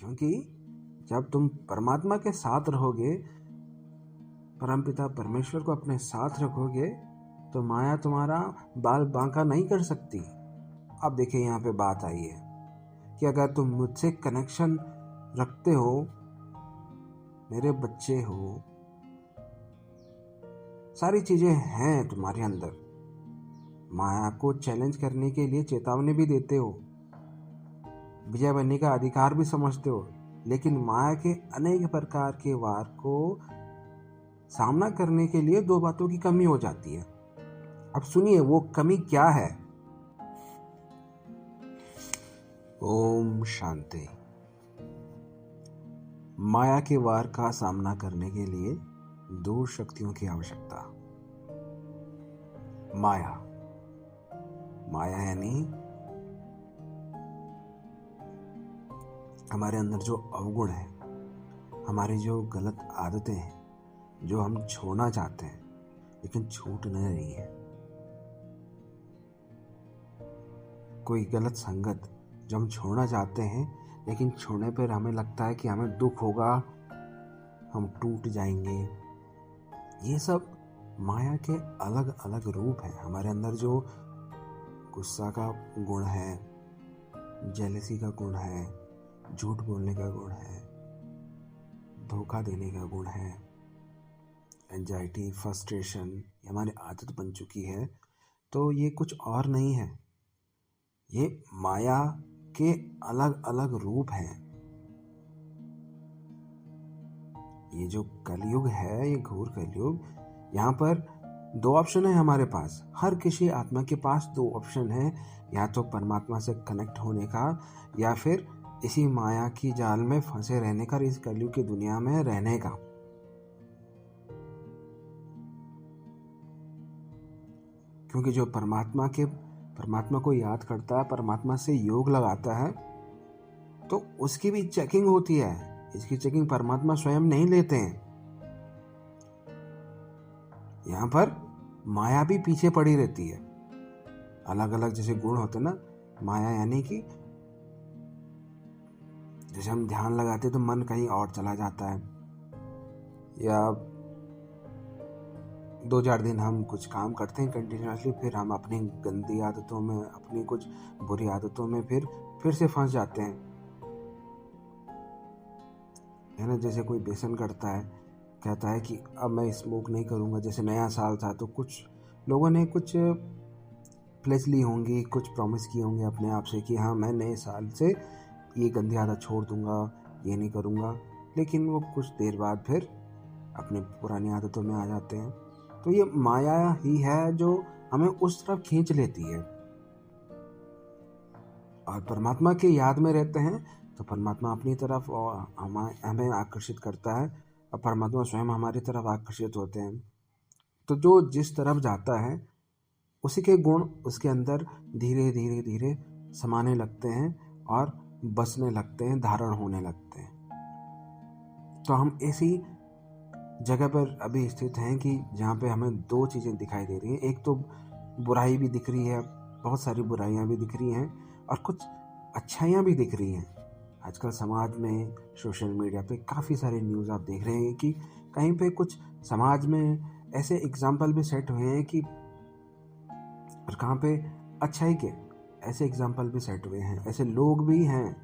क्योंकि जब तुम परमात्मा के साथ रहोगे, परमपिता परमेश्वर को अपने साथ रखोगे, तो माया तुम्हारा बाल बांका नहीं कर सकती। अब देखिए यहाँ पे बात आई है कि अगर तुम मुझसे कनेक्शन रखते हो, मेरे बच्चे हो, सारी चीजें हैं तुम्हारे अंदर, माया को चैलेंज करने के लिए चेतावनी भी देते हो, विजय बनने का अधिकार भी समझते हो, लेकिन माया के अनेक प्रकार के वार को सामना करने के लिए दो बातों की कमी हो जाती है। अब सुनिए वो कमी क्या है। ओम शांति। माया के वार का सामना करने के लिए दो शक्तियों की आवश्यकता। माया यानी हमारे अंदर जो अवगुण है, हमारी जो गलत आदतें हैं, जो हम छोड़ना चाहते हैं लेकिन छूट नहीं रही है। कोई गलत संगत जो हम छोड़ना चाहते हैं लेकिन छोड़ने पर हमें लगता है कि हमें दुख होगा, हम टूट जाएंगे। ये सब माया के अलग अलग रूप हैं। हमारे अंदर जो गुस्सा का गुण है, जेलसी का गुण है, झूठ बोलने का गुण है, धोखा देने का गुण है, एंजाइटी, फ्रस्ट्रेशन, ये हमारी आदत बन चुकी है। तो ये कुछ और नहीं है, ये माया के अलग अलग रूप हैं। ये जो कलयुग है, ये घोर कलयुग, यहाँ पर दो ऑप्शन है हमारे पास। हर किसी आत्मा के पास दो ऑप्शन है, या तो परमात्मा से कनेक्ट होने का, या फिर इसी माया की जाल में फंसे रहने का, इस कलयुग की दुनिया में रहने का। क्योंकि जो परमात्मा को याद करता है, परमात्मा से योग लगाता है, तो उसकी भी चेकिंग होती है। इसकी चेकिंग परमात्मा स्वयं नहीं लेते हैं। यहाँ पर माया भी पीछे पड़ी रहती है। अलग अलग जैसे गुण होते हैं ना, माया यानी कि जैसे हम ध्यान लगाते तो मन कहीं और चला जाता है, या 2-4 दिन हम कुछ काम करते हैं कंटिन्यूसली, फिर हम अपनी गंदी आदतों में, अपनी कुछ बुरी आदतों में फिर से फंस जाते हैं, है ना। जैसे कोई व्यसन करता है, कहता है कि अब मैं स्मोक नहीं करूँगा। जैसे नया साल था तो कुछ लोगों ने कुछ प्लेज ली होंगी, कुछ प्रॉमिस किए होंगे अपने आप से कि हाँ मैं नए साल से ये गंदी आदत छोड़ दूंगा, ये नहीं करूँगा, लेकिन वो कुछ देर बाद फिर अपनी पुरानी आदतों में आ जाते हैं। तो ये माया ही है जो हमें उस तरफ खींच लेती है। और परमात्मा की याद में रहते हैं तो परमात्मा अपनी तरफ हमें आकर्षित करता है, और परमात्मा स्वयं हमारी तरफ आकर्षित होते हैं। तो जो जिस तरफ जाता है उसी के गुण उसके अंदर धीरे धीरे धीरे समाने लगते हैं और बसने लगते हैं, धारण होने लगते हैं। तो हम ऐसी जगह पर अभी स्थित हैं कि जहाँ पे हमें दो चीज़ें दिखाई दे रही हैं। एक तो बुराई भी दिख रही है, बहुत सारी बुराइयाँ भी दिख रही हैं, और कुछ अच्छाइयाँ भी दिख रही हैं। आजकल समाज में, सोशल मीडिया पे काफ़ी सारे न्यूज़ आप देख रहे हैं कि कहीं पे कुछ समाज में ऐसे एग्जाम्पल भी सेट हुए हैं कि, और कहाँ पे अच्छाई के ऐसे एग्जाम्पल भी सेट हुए हैं, ऐसे लोग भी हैं।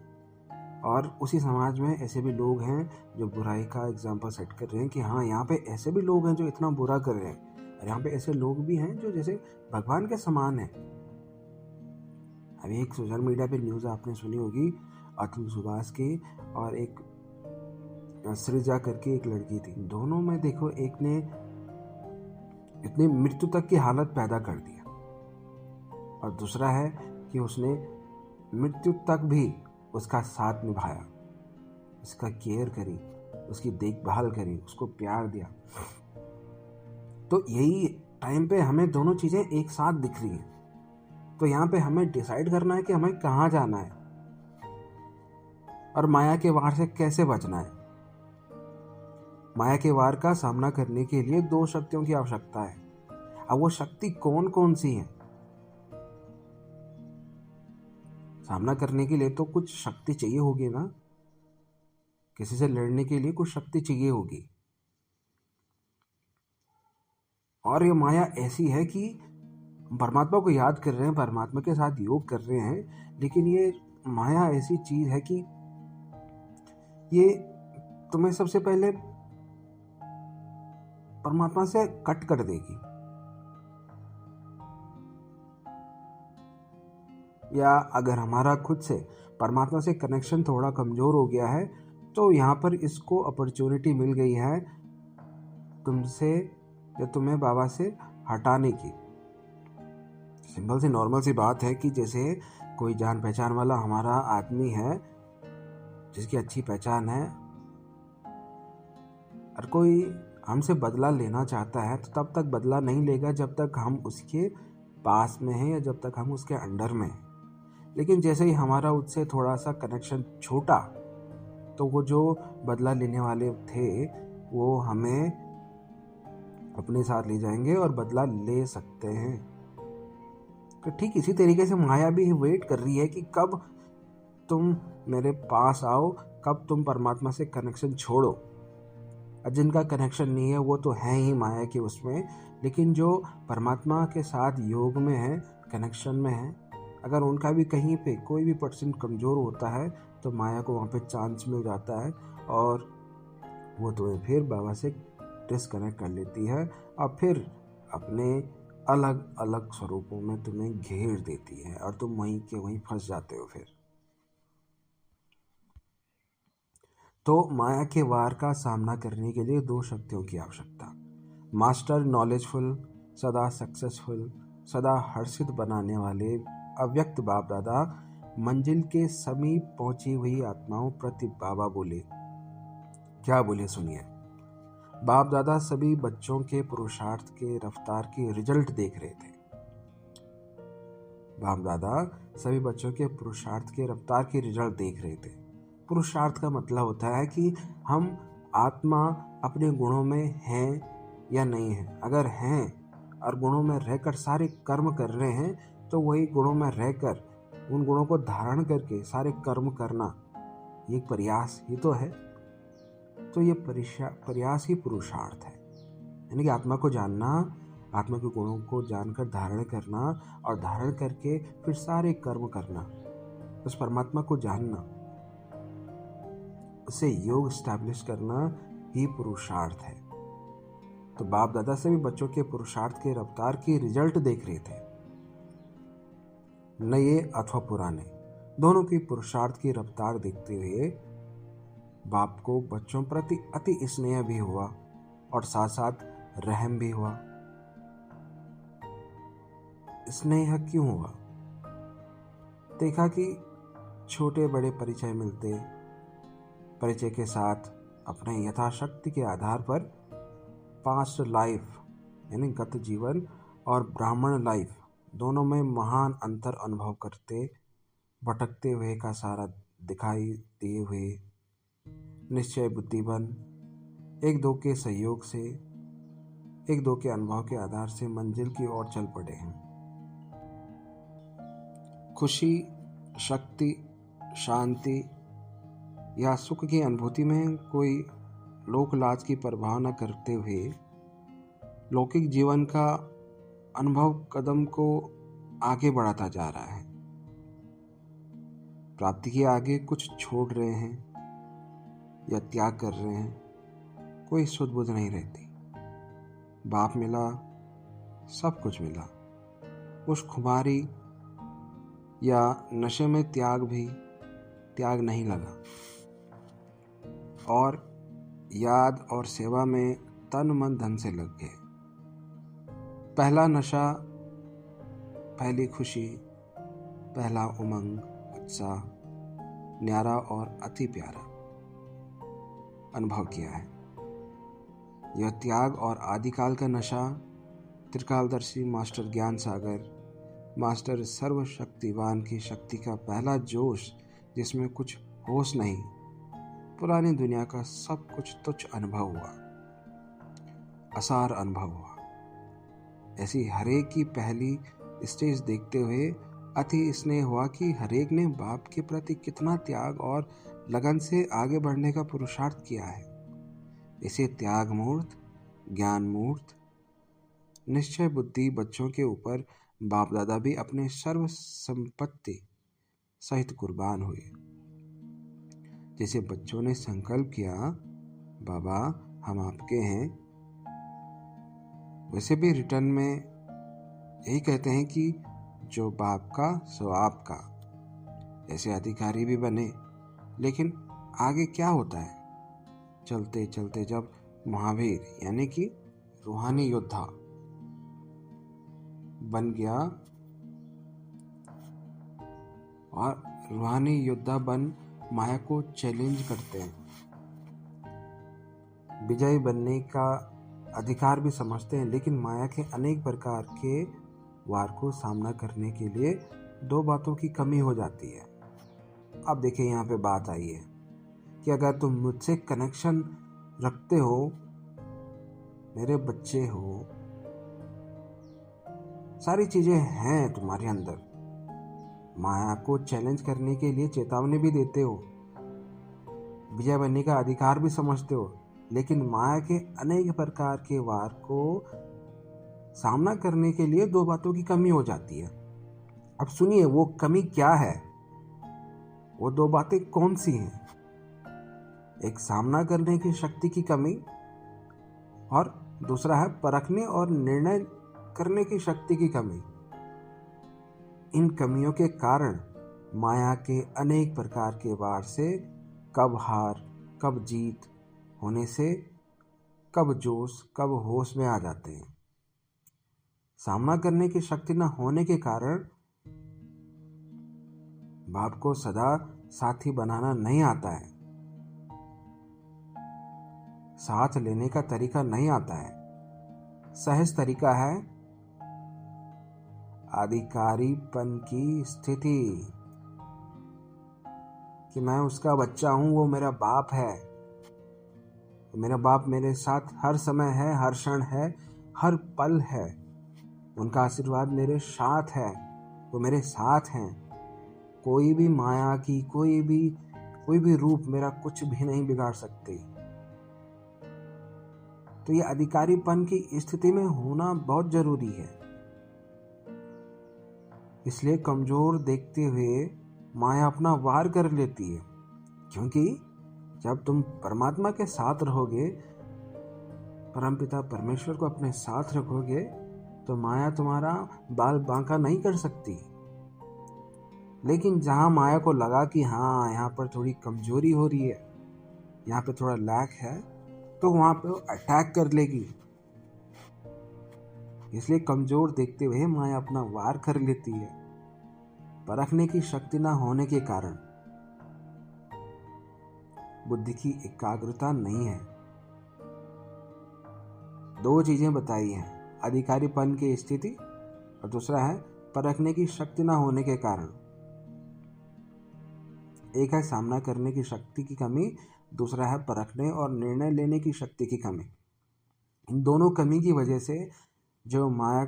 और उसी समाज में ऐसे भी लोग हैं जो बुराई का एग्जाम्पल सेट कर रहे हैं कि हाँ यहाँ पे ऐसे भी लोग हैं जो इतना बुरा कर रहे हैं, और यहाँ पे ऐसे लोग भी हैं जो जैसे भगवान के समान हैं। अभी एक सोशल मीडिया पे न्यूज़ आपने सुनी होगी, अतुल सुभाष की और एक सृजा करके एक लड़की थी। दोनों में देखो, एक ने इतनी मृत्यु तक की हालत पैदा कर दिया, और दूसरा है कि उसने मृत्यु तक भी उसका साथ निभाया, उसका केयर करी, उसकी देखभाल करी, उसको प्यार दिया। तो यही टाइम पे हमें दोनों चीज़ें एक साथ दिख रही हैं। तो यहाँ पे हमें डिसाइड करना है कि हमें कहाँ जाना है और माया के वार से कैसे बचना है। माया के वार का सामना करने के लिए दो शक्तियों की आवश्यकता है। अब वो शक्ति कौन कौन सी है? सामना करने के लिए तो कुछ शक्ति चाहिए होगी ना। किसी से लड़ने के लिए कुछ शक्ति चाहिए होगी। और ये माया ऐसी है कि परमात्मा को याद कर रहे हैं, परमात्मा के साथ योग कर रहे हैं, लेकिन ये माया ऐसी चीज है कि ये तुम्हें सबसे पहले परमात्मा से कट कर देगी, या अगर हमारा खुद से परमात्मा से कनेक्शन थोड़ा कमजोर हो गया है तो यहाँ पर इसको अपॉर्चुनिटी मिल गई है तुमसे या तुम्हें बाबा से हटाने की। सिंपल सी नॉर्मल सी बात है कि जैसे कोई जान पहचान वाला हमारा आदमी है जिसकी अच्छी पहचान है, और कोई हमसे बदला लेना चाहता है तो तब तक बदला नहीं लेगा जब तक हम उसके पास में हैं या जब तक हम उसके अंडर में हैं। लेकिन जैसे ही हमारा उससे थोड़ा सा कनेक्शन छोटा तो वो जो बदला लेने वाले थे वो हमें अपने साथ ले जाएंगे और बदला ले सकते हैं। तो ठीक इसी तरीके से माया भी वेट कर रही है कि कब तुम मेरे पास आओ, कब तुम परमात्मा से कनेक्शन छोड़ो। जिनका कनेक्शन नहीं है वो तो है ही माया के उसमें, लेकिन जो परमात्मा के साथ योग में है, कनेक्शन में है, अगर उनका भी कहीं पे कोई भी परसेंट कमज़ोर होता है तो माया को वहाँ पे चांस मिल जाता है और वो तुम्हें फिर बाबा से डिस्कनेक्ट कर लेती है और फिर अपने अलग अलग स्वरूपों में तुम्हें घेर देती है और तुम वहीं के वहीं फंस जाते हो। फिर तो माया के वार का सामना करने के लिए दो शक्तियों की आवश्यकता। मास्टर नॉलेजफुल, सदा सक्सेसफुल, सदा हर्षित बनाने वाले अव्यक्त बाप दादा मंजिल के समीप पहुंची हुई आत्माओं प्रति बाबा बोले। क्या बोले सुनिए। बाप दादा सभी बच्चों के पुरुषार्थ के रफ्तार की रिजल्ट देख रहे थे। बाप दादा सभी बच्चों के पुरुषार्थ के रफ्तार की रिजल्ट देख रहे थे। पुरुषार्थ का मतलब होता है कि हम आत्मा अपने गुणों में हैं या नहीं है। अगर हैं और गुणों में रहकर सारे कर्म कर रहे हैं तो वही गुणों में रहकर उन गुणों को धारण करके सारे कर्म करना, ये प्रयास ही तो है। तो ये प्रयास ही पुरुषार्थ है, यानी कि आत्मा को जानना, आत्मा के गुणों को जानकर धारण करना और धारण करके फिर सारे कर्म करना, उस परमात्मा को जानना, उसे योग स्टैब्लिश करना ही पुरुषार्थ है। तो बाप दादा से भी बच्चों के पुरुषार्थ के रफ्तार की रिजल्ट देख रहे थे। नए अथवा पुराने दोनों की पुरुषार्थ की रफ्तार देखते हुए बाप को बच्चों प्रति अति स्नेह भी हुआ और साथ साथ रहम भी हुआ। स्नेह क्यों हुआ? देखा कि छोटे बड़े परिचय मिलते, परिचय के साथ अपने यथाशक्ति के आधार पर पास्ट लाइफ यानी गत जीवन और ब्राह्मण लाइफ दोनों में महान अंतर अनुभव करते, भटकते हुए का सारा दिखाई दिए हुए निश्चय बुद्धिमान एक दो के सहयोग से, एक दो के अनुभव के आधार से मंजिल की ओर चल पड़े हैं। खुशी, शक्ति, शांति या सुख की अनुभूति में कोई लोक लाज की परवाह न करते हुए लौकिक जीवन का अनुभव कदम को आगे बढ़ाता जा रहा है। प्राप्ति के आगे कुछ छोड़ रहे हैं या त्याग कर रहे हैं, कोई सुध बुध नहीं रहती। बाप मिला, सब कुछ मिला। उस खुमारी या नशे में त्याग नहीं लगा और याद और सेवा में तन मन धन से लग गए। पहला नशा, पहली खुशी, पहला उमंग, उत्साह, न्यारा और अति प्यारा अनुभव किया है। यह त्याग और आदिकाल का नशा त्रिकालदर्शी मास्टर ज्ञान सागर, मास्टर सर्वशक्तिवान की शक्ति का पहला जोश, जिसमें कुछ होश नहीं, पुरानी दुनिया का सब कुछ तुच्छ अनुभव हुआ, असार अनुभव हुआ। ऐसी हरेक की पहली स्टेज देखते हुए अति स्नेह हुआ कि हरेक ने बाप के प्रति कितना त्याग और लगन से आगे बढ़ने का पुरुषार्थ किया है। इसे त्याग मूर्त, ज्ञान मूर्त, निश्चय बुद्धि बच्चों के ऊपर बाप दादा भी अपने सर्व संपत्ति सहित कुर्बान हुए। जैसे बच्चों ने संकल्प किया, बाबा हम आपके हैं, वैसे भी रिटर्न में यही कहते हैं कि जो बाप का सो आपका। ऐसे अधिकारी भी बने, लेकिन आगे क्या होता है? चलते चलते जब महावीर यानी कि रूहानी योद्धा बन गया और रूहानी योद्धा बन माया को चैलेंज करते हैं, विजयी बनने का अधिकार भी समझते हैं, लेकिन माया के अनेक प्रकार के वार को सामना करने के लिए दो बातों की कमी हो जाती है। अब देखिए यहाँ पे बात आई है कि अगर तुम मुझसे कनेक्शन रखते हो, मेरे बच्चे हो, सारी चीजें हैं तुम्हारे अंदर, माया को चैलेंज करने के लिए चेतावनी भी देते हो, विजय बनने का अधिकार भी समझते हो, लेकिन माया के अनेक प्रकार के वार को सामना करने के लिए दो बातों की कमी हो जाती है। अब सुनिए वो कमी क्या है, वो दो बातें कौन सी हैं? एक सामना करने की शक्ति की कमी और दूसरा है परखने और निर्णय करने की शक्ति की कमी। इन कमियों के कारण माया के अनेक प्रकार के वार से कब हार कब जीत होने से कब जोश कब होश में आ जाते हैं। सामना करने की शक्ति न होने के कारण बाप को सदा साथी बनाना नहीं आता है, साथ लेने का तरीका नहीं आता है। सहज तरीका है अधिकारीपन की स्थिति, कि मैं उसका बच्चा हूं, वो मेरा बाप है, मेरा बाप मेरे साथ हर समय है, हर क्षण है, हर पल है, उनका आशीर्वाद मेरे साथ है, वो मेरे साथ हैं। कोई भी माया की कोई भी रूप मेरा कुछ भी नहीं बिगाड़ सकती। तो ये अधिकारीपन की स्थिति में होना बहुत जरूरी है। इसलिए कमजोर देखते हुए माया अपना वार कर लेती है, क्योंकि जब तुम परमात्मा के साथ रहोगे, परमपिता परमेश्वर को अपने साथ रखोगे, तो माया तुम्हारा बाल बांका नहीं कर सकती। लेकिन जहां माया को लगा कि हाँ यहाँ पर थोड़ी कमजोरी हो रही है, यहाँ पे थोड़ा लैक है, तो वहां पे अटैक कर लेगी। इसलिए कमजोर देखते हुए माया अपना वार कर लेती है। परखने की शक्ति ना होने के कारण बुद्धि की एकाग्रता नहीं है। दो चीजें बताई हैं, अधिकारीपन की स्थिति और दूसरा है परखने की शक्ति ना होने के कारण। एक है सामना करने की शक्ति की कमी, दूसरा है परखने और निर्णय लेने की शक्ति की कमी। इन दोनों कमी की वजह से जो माया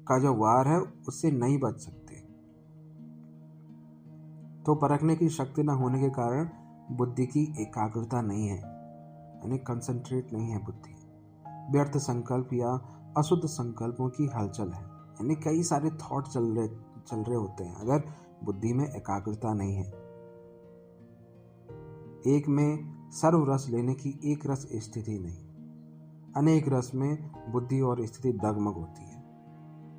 का जो वार है उससे नहीं बच सकते। तो परखने की शक्ति न होने के कारण बुद्धि की एकाग्रता नहीं है, यानी कंसंट्रेट नहीं है बुद्धि। व्यर्थ संकल्प या अशुद्ध संकल्पों की हलचल है, यानी कई सारे थॉट चल रहे होते हैं अगर बुद्धि में एकाग्रता नहीं है। एक में सर्व रस लेने की एक रस स्थिति नहीं, अनेक रस में बुद्धि और स्थिति डगमग होती है।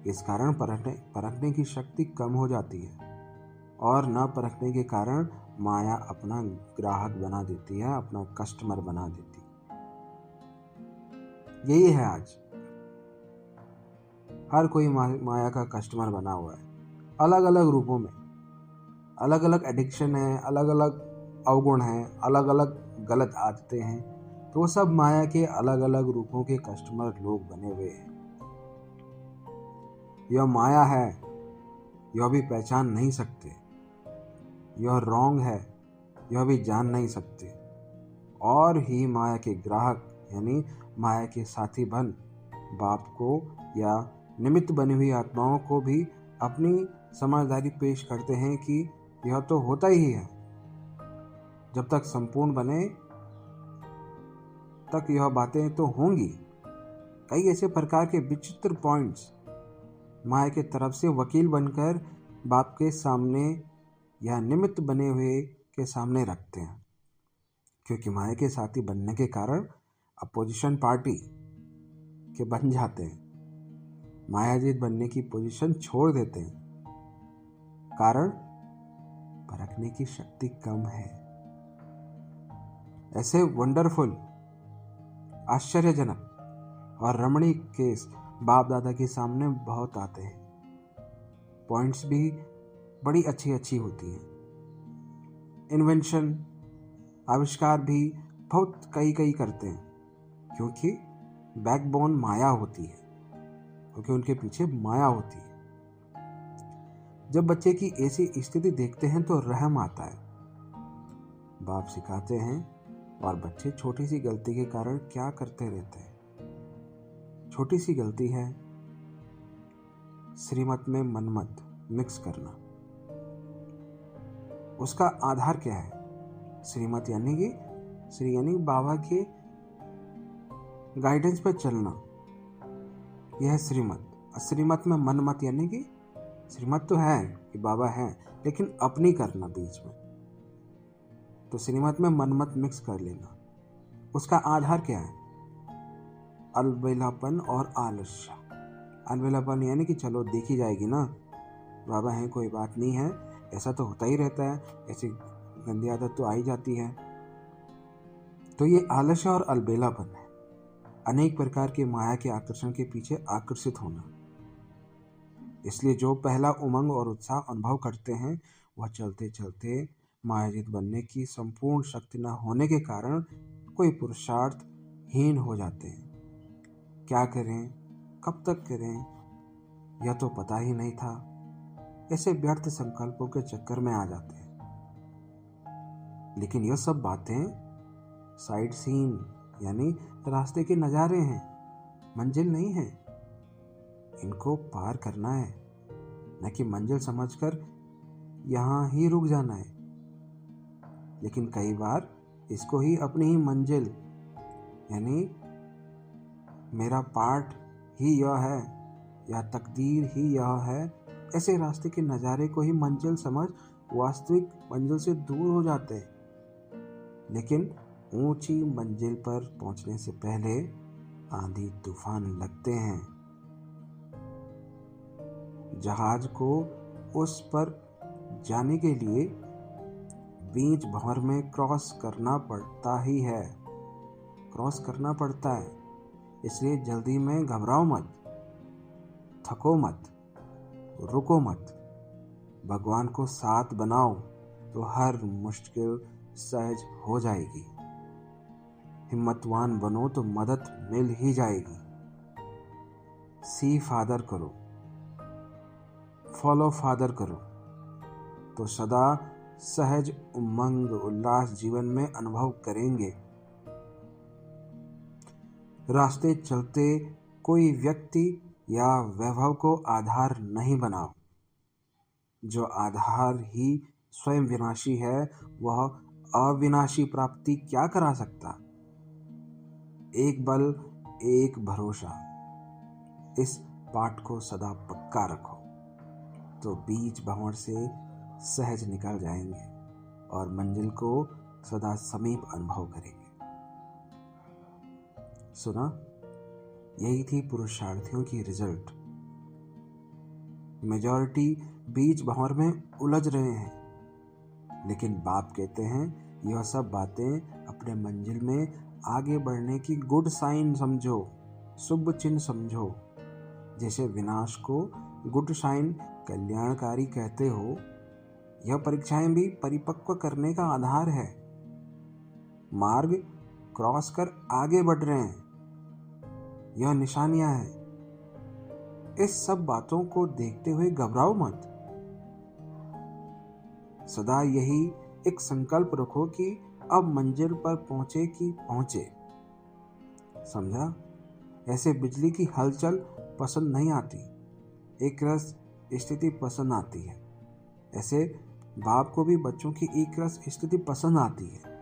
इस कारण परखने की शक्ति कम हो जाती है और न परखने के कारण माया अपना ग्राहक बना देती है, अपना कस्टमर बना देती है। यही है आज, हर कोई माया का कस्टमर बना हुआ है, अलग अलग रूपों में। अलग अलग एडिक्शन है, अलग अलग अवगुण हैं, अलग अलग गलत आदतें हैं, तो वो सब माया के अलग अलग रूपों के कस्टमर लोग बने हुए हैं। यह माया है, यह भी पहचान नहीं सकते, यह रॉन्ग है, यह भी जान नहीं सकते, और ही माया के ग्राहक यानी माया के साथी बन बाप को या निमित्त बनी हुई आत्माओं को भी अपनी समझदारी पेश करते हैं कि यह तो होता ही है। जब तक संपूर्ण बने तक यह बातें तो होंगी। कई ऐसे प्रकार के विचित्र पॉइंट्स माया के तरफ से वकील बनकर बाप के सामने या निमित्त बने हुए के सामने रखते हैं, क्योंकि माया के साथी बनने के कारण अपोजिशन पार्टी के बन जाते हैं, मायाजीत बनने की पोजीशन छोड़ देते हैं। कारण परखने की शक्ति कम है। ऐसे वंडरफुल, आश्चर्यजनक और रमणीक केस बाप दादा के सामने बहुत आते हैं। पॉइंट्स भी बड़ी अच्छी अच्छी होती हैं। इन्वेंशन, आविष्कार भी बहुत कई करते हैं, क्योंकि बैकबोन माया होती है, क्योंकि उनके पीछे माया होती है। जब बच्चे की ऐसी स्थिति देखते हैं तो रहम आता है। बाप सिखाते हैं और बच्चे छोटी सी गलती के कारण क्या करते रहते हैं। छोटी सी गलती है श्रीमत में मनमत मिक्स करना। उसका आधार क्या है? श्रीमत यानी कि श्री यानी बाबा के गाइडेंस पे चलना, यह है श्रीमत। श्रीमत में मनमत यानी कि श्रीमत तो है कि बाबा है, लेकिन अपनी करना बीच में। तो श्रीमत में मनमत मिक्स कर लेना। उसका आधार क्या है? अलबेलापन और आलस्य। अलबेलापन यानी कि चलो देखी जाएगी ना, बाबा हैं, कोई बात नहीं है, ऐसा तो होता ही रहता है, ऐसी गंदी आदत तो आ ही जाती है। तो ये आलस्य और अलबेलापन है। अनेक प्रकार के माया के आकर्षण के पीछे आकर्षित होना। इसलिए जो पहला उमंग और उत्साह अनुभव करते हैं वह चलते चलते मायाजीत बनने की संपूर्ण शक्ति न होने के कारण कोई पुरुषार्थ हीन हो जाते हैं। क्या करें, कब तक करें, यह तो पता ही नहीं था, ऐसे व्यर्थ संकल्पों के चक्कर में आ जाते हैं। लेकिन यह सब बातें साइड सीन यानी रास्ते के नज़ारे हैं, मंजिल नहीं है। इनको पार करना है, न कि मंजिल समझकर यहाँ ही रुक जाना है। लेकिन कई बार इसको ही अपनी ही मंजिल यानी मेरा पार्ट ही यह है या तकदीर ही यह है, ऐसे रास्ते के नज़ारे को ही मंजिल समझ वास्तविक मंजिल से दूर हो जाते हैं। लेकिन ऊंची मंजिल पर पहुंचने से पहले आंधी तूफान लगते हैं। जहाज को उस पर जाने के लिए बीच भंवर में क्रॉस करना पड़ता ही है, क्रॉस करना पड़ता है। इसलिए जल्दी में घबराओ मत, थको मत, रुको मत। भगवान को साथ बनाओ तो हर मुश्किल सहज हो जाएगी। हिम्मतवान बनो तो मदद मिल ही जाएगी। सी फादर करो, फॉलो फादर करो तो सदा सहज उमंग उल्लास जीवन में अनुभव करेंगे। रास्ते चलते कोई व्यक्ति या वैभव को आधार नहीं बनाओ। जो आधार ही स्वयं विनाशी है वह अविनाशी प्राप्ति क्या करा सकता। एक बल एक भरोसा, इस पाठ को सदा पक्का रखो तो बीच भंवर से सहज निकल जाएंगे और मंजिल को सदा समीप अनुभव करेंगे। सुना, यही थी पुरुषार्थियों की रिजल्ट। मेजॉरिटी बीच भंवर में उलझ रहे हैं, लेकिन बाप कहते हैं यह सब बातें अपने मंजिल में आगे बढ़ने की गुड साइन समझो, शुभ चिन्ह समझो। जैसे विनाश को गुड साइन कल्याणकारी कहते हो, यह परीक्षाएं भी परिपक्व करने का आधार है। मार्ग क्रॉस कर आगे बढ़ रहे हैं, यह निशानियां हैं। इस सब बातों को देखते हुए घबराओ मत। सदा यही एक संकल्प रखो कि अब मंजिल पर पहुंचे कि पहुंचे। समझा? ऐसे बिजली की हलचल पसंद नहीं आती, एक रस स्थिति पसंद आती है। ऐसे बाप को भी बच्चों की एक रस स्थिति पसंद आती है।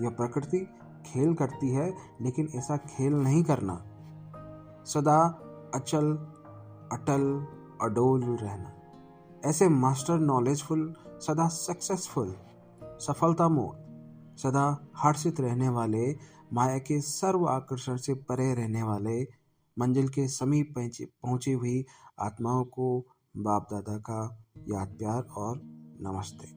यह प्रकृति खेल करती है, लेकिन ऐसा खेल नहीं करना। सदा अचल, अटल, अडोल रहना। ऐसे मास्टर नॉलेजफुल, सदा सक्सेसफुल, सफलता मोड, सदा हर्षित रहने वाले, माया के सर्व आकर्षण से परे रहने वाले, मंजिल के समीप पहुंची हुई आत्माओं को बाप दादा का याद, प्यार और नमस्ते।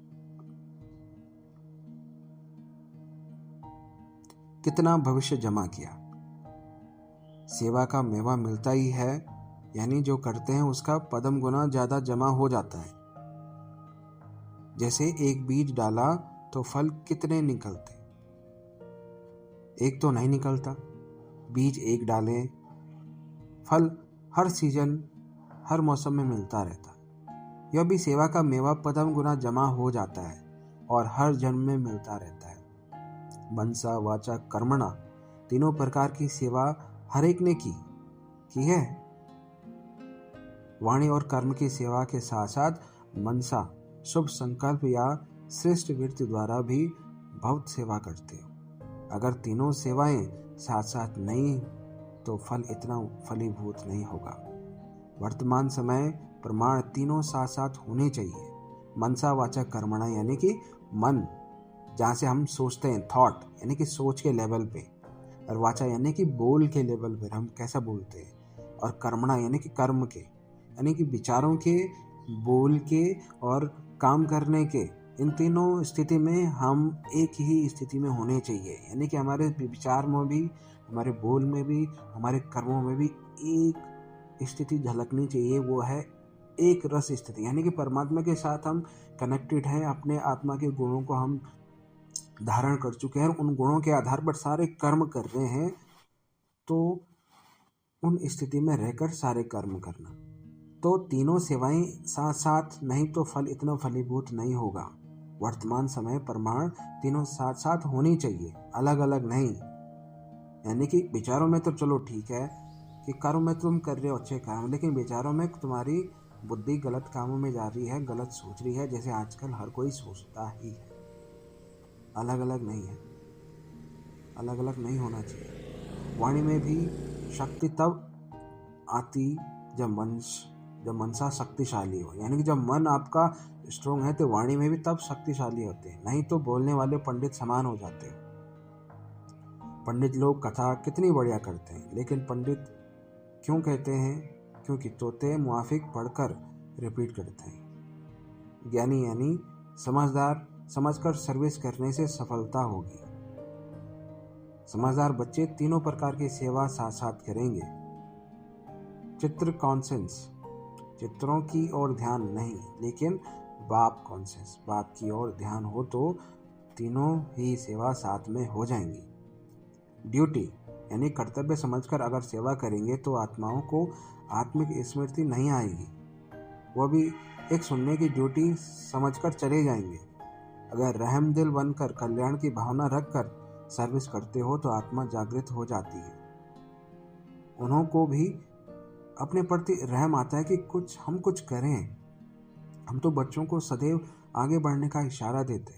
कितना भविष्य जमा किया? सेवा का मेवा मिलता ही है, यानी जो करते हैं उसका पदम गुना ज्यादा जमा हो जाता है। जैसे एक बीज डाला तो फल कितने निकलते? एक तो नहीं निकलता। बीज एक डालें, फल हर सीजन, हर मौसम में मिलता रहता है। यह भी सेवा का मेवा पदम गुना जमा हो जाता है और हर जन्म में मिलता रहता है। मनसा वाचा कर्मणा, तीनों प्रकार की सेवा हर एक ने की है। वाणी और कर्म की सेवा के साथ साथ मनसा, शुभ संकल्प या श्रेष्ठ वृत्ति द्वारा भी बहुत सेवा करते हो। अगर तीनों सेवाएं साथ साथ नहीं तो फल इतना फलीभूत नहीं होगा। वर्तमान समय प्रमाण तीनों साथ साथ होने चाहिए। मनसा वाचा कर्मणा, यानी कि मन जहाँ से हम सोचते हैं, थॉट यानी कि सोच के लेवल पे, और वाचा यानी कि बोल के लेवल पर हम कैसा बोलते हैं, और कर्मणा यानी कि कर्म के, यानी कि विचारों के, बोल के और काम करने के। इन तीनों स्थिति में हम एक ही स्थिति में होने चाहिए, यानी कि हमारे विचार में भी, हमारे बोल में भी, हमारे कर्मों में भी एक स्थिति झलकनी चाहिए। वो है एक रस स्थिति, यानी कि परमात्मा के साथ हम कनेक्टेड हैं। अपने आत्मा के गुणों को हम धारण कर चुके हैं, उन गुणों के आधार पर सारे कर्म कर रहे हैं। तो उन स्थिति में रहकर सारे कर्म करना। तो तीनों सेवाएं साथ साथ नहीं तो फल इतना फलीभूत नहीं होगा। वर्तमान समय प्रमाण तीनों साथ साथ होनी चाहिए, अलग अलग नहीं। यानी कि विचारों में तो चलो ठीक है कि कर्म में तुम कर रहे हो अच्छे काम, लेकिन विचारों में तुम्हारी बुद्धि गलत कामों में जा रही है, गलत सोच रही है, जैसे आजकल हर कोई सोचता ही है। अलग अलग नहीं है, अलग अलग नहीं होना चाहिए। वाणी में भी शक्ति तब आती जब मनसा शक्तिशाली हो, यानी कि जब मन आपका स्ट्रोंग है तो वाणी में भी तब शक्तिशाली होते हैं, नहीं तो बोलने वाले पंडित समान हो जाते हैं। पंडित लोग कथा कितनी बढ़िया करते हैं, लेकिन पंडित क्यों कहते हैं? क्योंकि तोते मुआफिक पढ़कर रिपीट करते हैं। ज्ञानी यानी समझदार, समझकर सर्विस करने से सफलता होगी। समझदार बच्चे तीनों प्रकार की सेवा साथ साथ करेंगे। चित्र कॉन्सेंस, चित्रों की ओर ध्यान नहीं, लेकिन बाप कॉन्सेंस, बाप की ओर ध्यान हो तो तीनों ही सेवा साथ में हो जाएंगी। ड्यूटी यानी कर्तव्य समझकर अगर सेवा करेंगे तो आत्माओं को आत्मिक स्मृति नहीं आएगी, वह भी एक सुनने की ड्यूटी समझकर चले जाएंगे। अगर रहम दिल बनकर कल्याण की भावना रखकर सर्विस करते हो तो आत्मा जागृत हो जाती है। उन्हों को भी अपने प्रति रहम आता है कि हम कुछ करें। हम तो बच्चों को सदैव आगे बढ़ने का इशारा देते,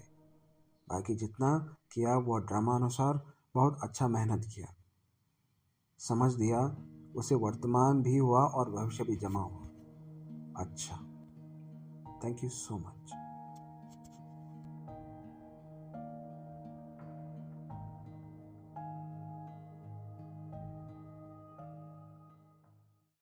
बाकी जितना किया वो ड्रामा अनुसार बहुत अच्छा मेहनत किया, समझ दिया, उसे वर्तमान भी हुआ और भविष्य भी जमा हुआ। अच्छा, थैंक यू सो मच।